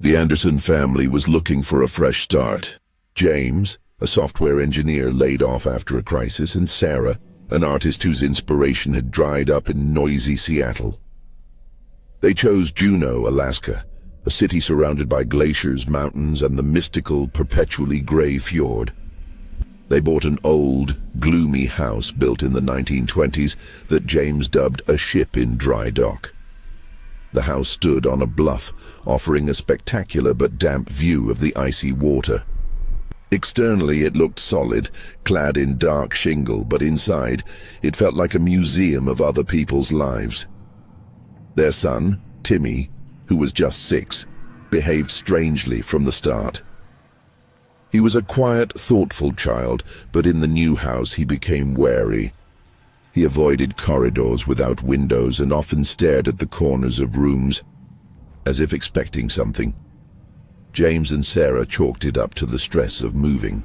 The Anderson family was looking for a fresh start. James, a software engineer laid off after a crisis, and Sarah, an artist whose inspiration had dried up in noisy Seattle. They chose Juneau, Alaska, a city surrounded by glaciers, mountains, and the mystical, perpetually gray fjord. They bought an old, gloomy house built in the 1920s that James dubbed a ship in dry dock. The house stood on a bluff, offering a spectacular but damp view of the icy water. Externally, it looked solid, clad in dark shingle, but inside, it felt like a museum of other people's lives. Their son, Timmy, who was just 6, behaved strangely from the start. He was a quiet, thoughtful child, but in the new house he became wary. He avoided corridors without windows and often stared at the corners of rooms, as if expecting something. James and Sarah chalked it up to the stress of moving.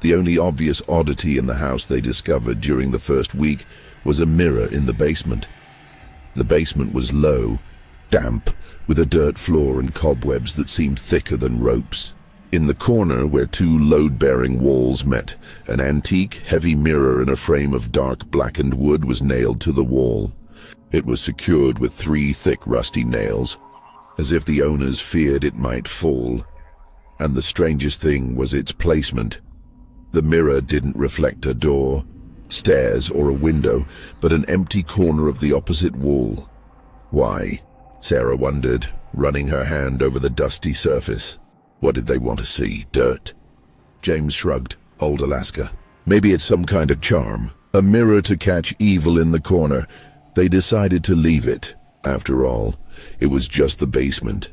The only obvious oddity in the house they discovered during the first week was a mirror in the basement. The basement was low, damp, with a dirt floor and cobwebs that seemed thicker than ropes. In the corner where 2 load-bearing walls met, an antique, heavy mirror in a frame of dark blackened wood was nailed to the wall. It was secured with 3 thick, rusty nails, as if the owners feared it might fall. And the strangest thing was its placement. The mirror didn't reflect a door, stairs, or a window, but an empty corner of the opposite wall. Why? Sarah wondered, running her hand over the dusty surface. What did they want to see? Dirt? James shrugged. Old Alaska. Maybe it's some kind of charm. A mirror to catch evil in the corner. They decided to leave it. After all, it was just the basement.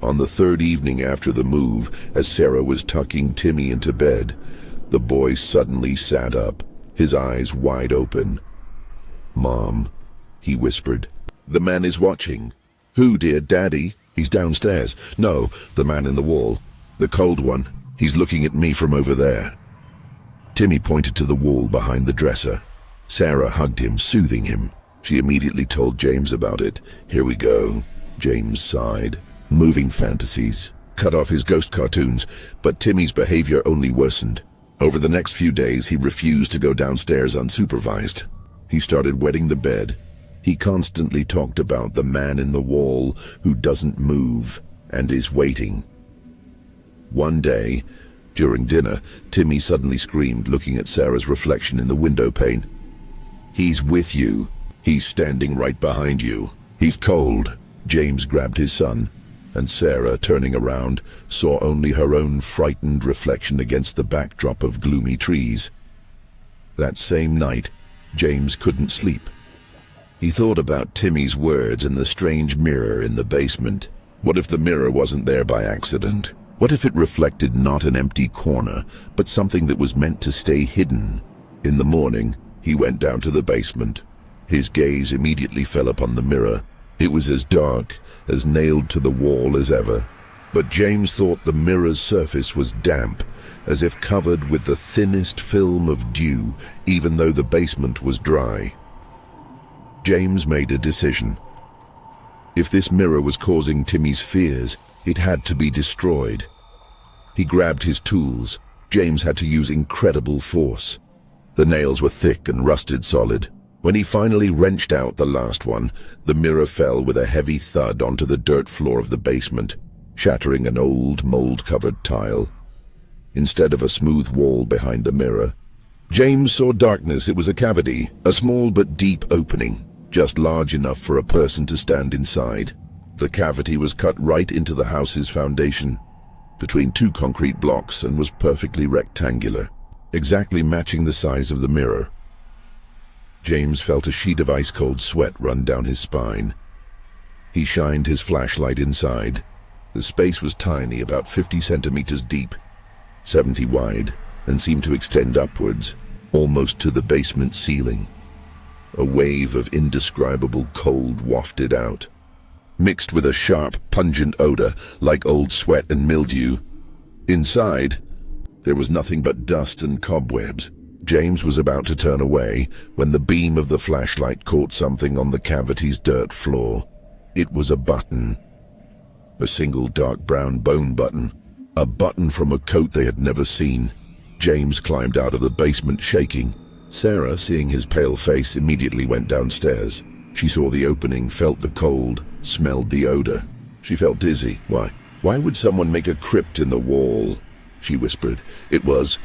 On the 3rd evening after the move, as Sarah was tucking Timmy into bed, the boy suddenly sat up, his eyes wide open. "Mom," he whispered. "The man is watching." "Who, dear? Daddy?" "He's downstairs." "No, the man in the wall. The cold one. He's looking at me from over there." Timmy pointed to the wall behind the dresser. Sarah hugged him, soothing him. She immediately told James about it. "Here we go." James sighed. Moving fantasies. Cut off his ghost cartoons, but Timmy's behavior only worsened. Over the next few days, he refused to go downstairs unsupervised. He started wetting the bed. He constantly talked about the man in the wall who doesn't move and is waiting. One day, during dinner, Timmy suddenly screamed, looking at Sarah's reflection in the window pane. "He's with you. He's standing right behind you. He's cold." James grabbed his son, and Sarah, turning around, saw only her own frightened reflection against the backdrop of gloomy trees. That same night, James couldn't sleep. He thought about Timmy's words and the strange mirror in the basement. What if the mirror wasn't there by accident? What if it reflected not an empty corner, but something that was meant to stay hidden? In the morning, he went down to the basement. His gaze immediately fell upon the mirror. It was as dark, as nailed to the wall as ever. But James thought the mirror's surface was damp, as if covered with the thinnest film of dew, even though the basement was dry. James made a decision. If this mirror was causing Timmy's fears, it had to be destroyed. He grabbed his tools. James had to use incredible force. The nails were thick and rusted solid. When he finally wrenched out the last one, the mirror fell with a heavy thud onto the dirt floor of the basement, shattering an old, mold-covered tile. Instead of a smooth wall behind the mirror, James saw darkness. It was a cavity, a small but deep opening, just large enough for a person to stand inside. The cavity was cut right into the house's foundation, between 2 concrete blocks, and was perfectly rectangular, exactly matching the size of the mirror. James felt a sheet of ice-cold sweat run down his spine. He shined his flashlight inside. The space was tiny, about 50 centimeters deep, 70 wide, and seemed to extend upwards, almost to the basement ceiling. A wave of indescribable cold wafted out, mixed with a sharp, pungent odor like old sweat and mildew. Inside, there was nothing but dust and cobwebs. James was about to turn away when the beam of the flashlight caught something on the cavity's dirt floor. It was a button. A single dark brown bone button. A button from a coat they had never seen. James climbed out of the basement shaking. Sarah, seeing his pale face, immediately went downstairs. She saw the opening, felt the cold, smelled the odor. She felt dizzy. Why would someone make a crypt in the wall? She whispered. It was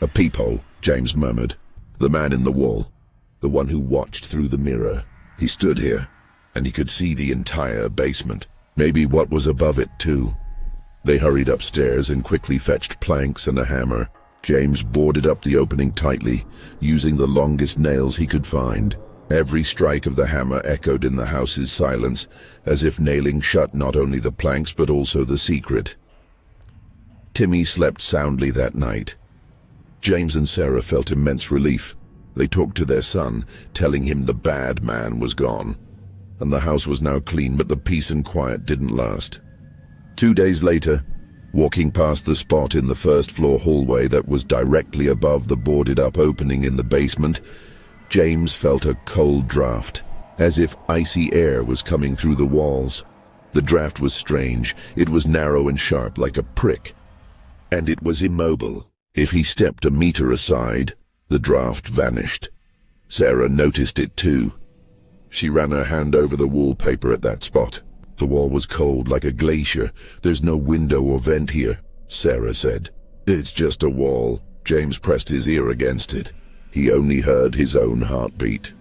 a peephole, James murmured. The man in the wall. The one who watched through the mirror. He stood here, and he could see the entire basement. Maybe what was above it, too. They hurried upstairs and quickly fetched planks and a hammer. James boarded up the opening tightly, using the longest nails he could find. Every strike of the hammer echoed in the house's silence, as if nailing shut not only the planks but also the secret. Timmy slept soundly that night. James and Sarah felt immense relief. They talked to their son, telling him the bad man was gone. And the house was now clean, but the peace and quiet didn't last. 2 days later, walking past the spot in the first-floor hallway that was directly above the boarded-up opening in the basement, James felt a cold draft, as if icy air was coming through the walls. The draft was strange. It was narrow and sharp like a prick. And it was immobile. If he stepped a meter aside, the draft vanished. Sarah noticed it too. She ran her hand over the wallpaper at that spot. The wall was cold like a glacier. There's no window or vent here, Sarah said. It's just a wall. James pressed his ear against it. He only heard his own heartbeat.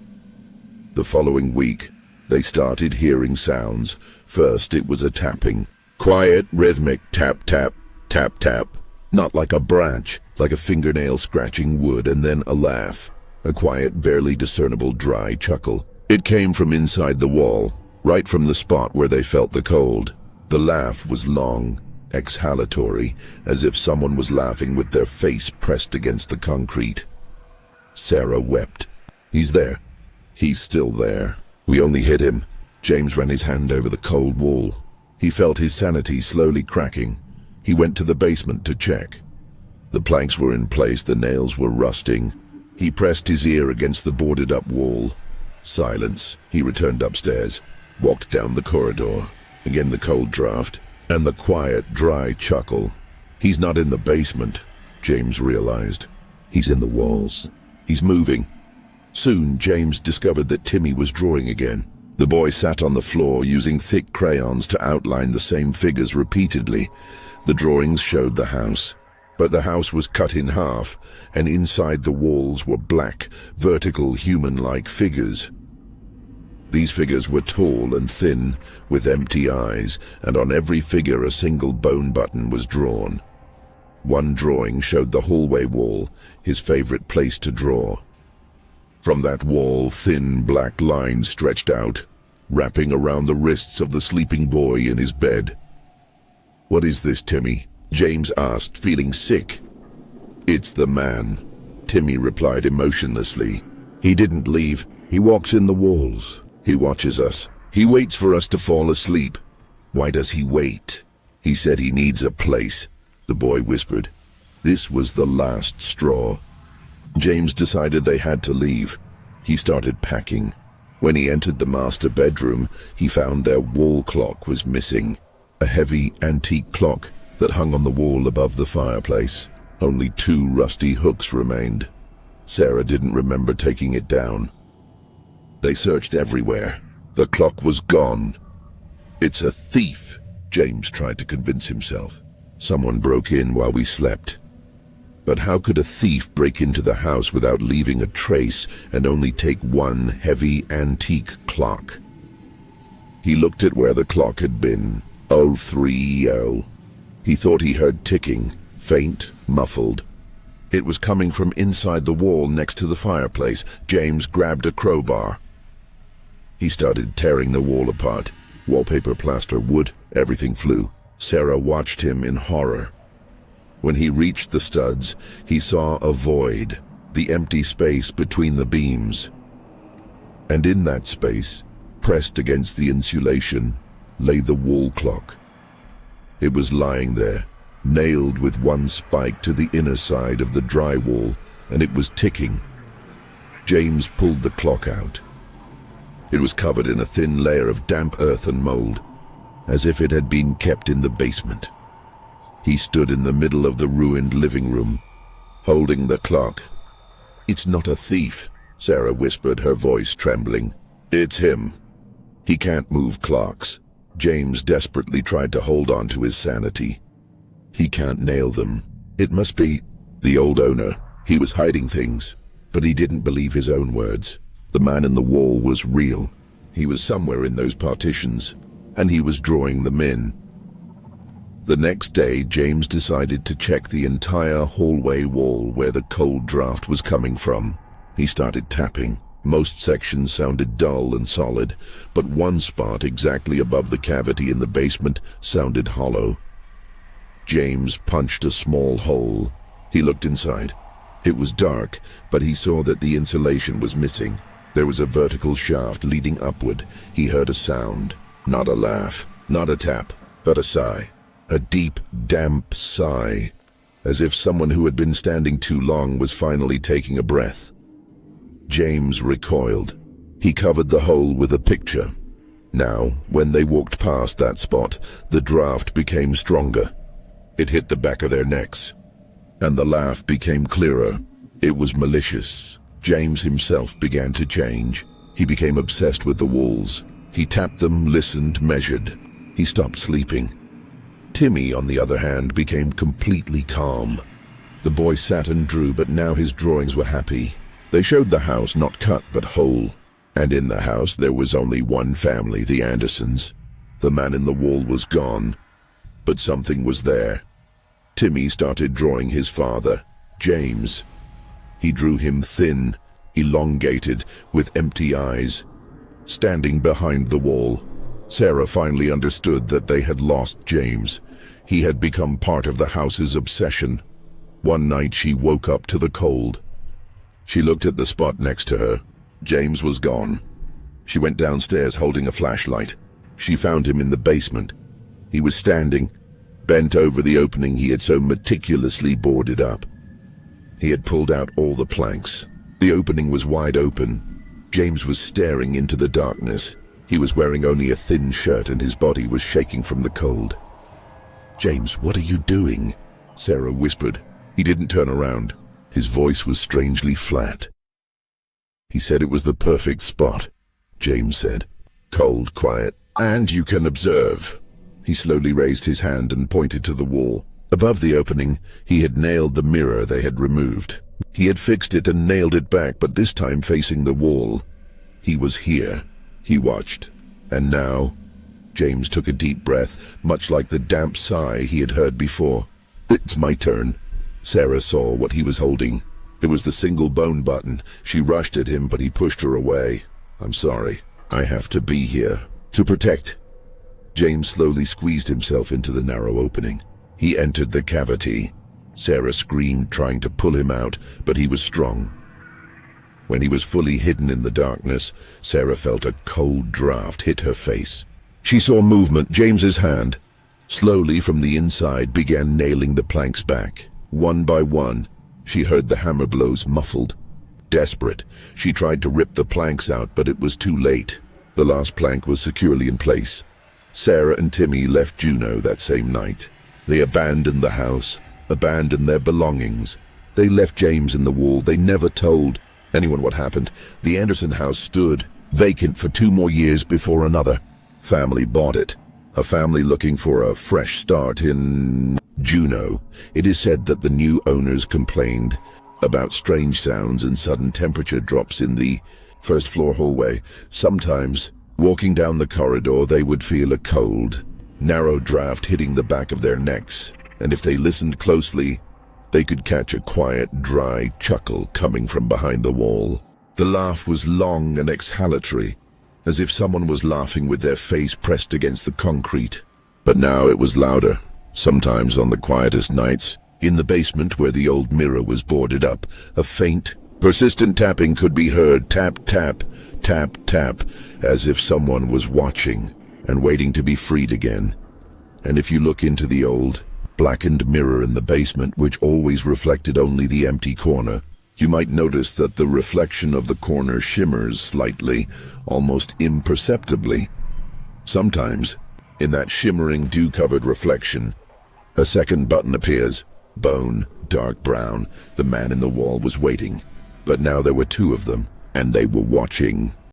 The following week, they started hearing sounds. First, it was a tapping. Quiet, rhythmic tap, tap, tap, tap. Not like a branch, like a fingernail scratching wood, and then a laugh. A quiet, barely discernible dry chuckle. It came from inside the wall, right from the spot where they felt the cold. The laugh was long, exhalatory, as if someone was laughing with their face pressed against the concrete. Sarah wept. He's there. He's still there. We only hit him. James ran his hand over the cold wall. He felt his sanity slowly cracking. He went to the basement to check. The planks were in place, the nails were rusting. He pressed his ear against the boarded-up wall. Silence. He returned upstairs, walked down the corridor. Again the cold draft, and the quiet, dry chuckle. He's not in the basement, James realized. He's in the walls. He's moving. Soon, James discovered that Timmy was drawing again. The boy sat on the floor, using thick crayons to outline the same figures repeatedly. The drawings showed the house. But the house was cut in half, and inside the walls were black, vertical, human-like figures. These figures were tall and thin, with empty eyes, and on every figure a single bone button was drawn. One drawing showed the hallway wall, his favorite place to draw. From that wall, thin black lines stretched out, wrapping around the wrists of the sleeping boy in his bed. "What is this, Timmy?" James asked, feeling sick. "It's the man," Timmy replied emotionlessly. "He didn't leave. He walks in the walls. He watches us. He waits for us to fall asleep." "Why does he wait?" "He said he needs a place," the boy whispered. This was the last straw. James decided they had to leave. He started packing. When he entered the master bedroom, he found their wall clock was missing. A heavy, antique clock that hung on the wall above the fireplace. Only 2 rusty hooks remained. Sarah didn't remember taking it down. They searched everywhere. The clock was gone. "It's a thief," James tried to convince himself. "Someone broke in while we slept." But how could a thief break into the house without leaving a trace and only take one heavy, antique clock? He looked at where the clock had been. 030. He thought he heard ticking, faint, muffled. It was coming from inside the wall next to the fireplace. James grabbed a crowbar. He started tearing the wall apart. Wallpaper, plaster, wood, everything flew. Sarah watched him in horror. When he reached the studs, he saw a void, the empty space between the beams. And in that space, pressed against the insulation, lay the wall clock. It was lying there, nailed with one spike to the inner side of the drywall, and it was ticking. James pulled the clock out. It was covered in a thin layer of damp earth and mold. as if it had been kept in the basement. He stood in the middle of the ruined living room, holding the clock. "It's not a thief," Sarah whispered, her voice trembling. "It's him. He can't move clocks." James desperately tried to hold on to his sanity. "He can't nail them. It must be the old owner. He was hiding things, but he didn't believe his own words. The man in the wall was real. He was somewhere in those partitions, and he was drawing them in." The next day, James decided to check the entire hallway wall where the cold draft was coming from. He started tapping. Most sections sounded dull and solid, but one spot exactly above the cavity in the basement sounded hollow. James punched a small hole. He looked inside. It was dark, but he saw that the insulation was missing. There was a vertical shaft leading upward. He heard a sound. Not a laugh, not a tap, but a sigh. A deep, damp sigh, as if someone who had been standing too long was finally taking a breath. James recoiled. He covered the hole with a picture. Now, when they walked past that spot, the draft became stronger. It hit the back of their necks, and the laugh became clearer. It was malicious. James himself began to change. He became obsessed with the walls. He tapped them, listened, measured. He stopped sleeping. Timmy, on the other hand, became completely calm. The boy sat and drew, but now his drawings were happy. They showed the house not cut but whole. And in the house there was only one family, the Andersons. The man in the wall was gone, but something was there. Timmy started drawing his father, James. He drew him thin, elongated, with empty eyes. Standing behind the wall, Sarah finally understood that they had lost James. He had become part of the house's obsession. One night she woke up to the cold. She looked at the spot next to her. James was gone. She went downstairs holding a flashlight. She found him in the basement. He was standing, bent over the opening he had so meticulously boarded up. He had pulled out all the planks. The opening was wide open. James was staring into the darkness. He was wearing only a thin shirt and his body was shaking from the cold. "James, what are you doing?" Sarah whispered. He didn't turn around. His voice was strangely flat. "He said it was the perfect spot," James said. "Cold, quiet, and you can observe." He slowly raised his hand and pointed to the wall. Above the opening, he had nailed the mirror they had removed. He had fixed it and nailed it back, but this time facing the wall. He was here. He watched. And now, James took a deep breath, much like the damp sigh he had heard before. "It's my turn." Sarah saw what he was holding. It was the single bone button. She rushed at him, but he pushed her away. "I'm sorry. I have to be here. To protect." James slowly squeezed himself into the narrow opening. He entered the cavity. Sarah screamed, trying to pull him out, but he was strong. When he was fully hidden in the darkness, Sarah felt a cold draft hit her face. She saw movement. James's hand, slowly from the inside, began nailing the planks back. One by one, she heard the hammer blows muffled. Desperate, she tried to rip the planks out, but it was too late. The last plank was securely in place. Sarah and Timmy left Juneau that same night. They abandoned the house, abandoned their belongings. They left James in the wall. They never told anyone what happened. The Anderson house stood vacant for 2 more years before another family bought it. A family looking for a fresh start in Juneau. It is said that the new owners complained about strange sounds and sudden temperature drops in the first-floor hallway. Sometimes, walking down the corridor, they would feel a cold, narrow draft hitting the back of their necks, and if they listened closely, they could catch a quiet, dry chuckle coming from behind the wall. The laugh was long and exhalatory, as if someone was laughing with their face pressed against the concrete. But now it was louder, sometimes on the quietest nights. In the basement where the old mirror was boarded up, a faint, persistent tapping could be heard. Tap, tap, tap, tap, as if someone was watching and waiting to be freed again. And if you look into the old, blackened mirror in the basement, which always reflected only the empty corner, you might notice that the reflection of the corner shimmers slightly, almost imperceptibly. Sometimes, In that shimmering, dew-covered reflection, a second button appears. Bone, dark brown. The man in the wall was waiting. But now there were two of them, and they were watching.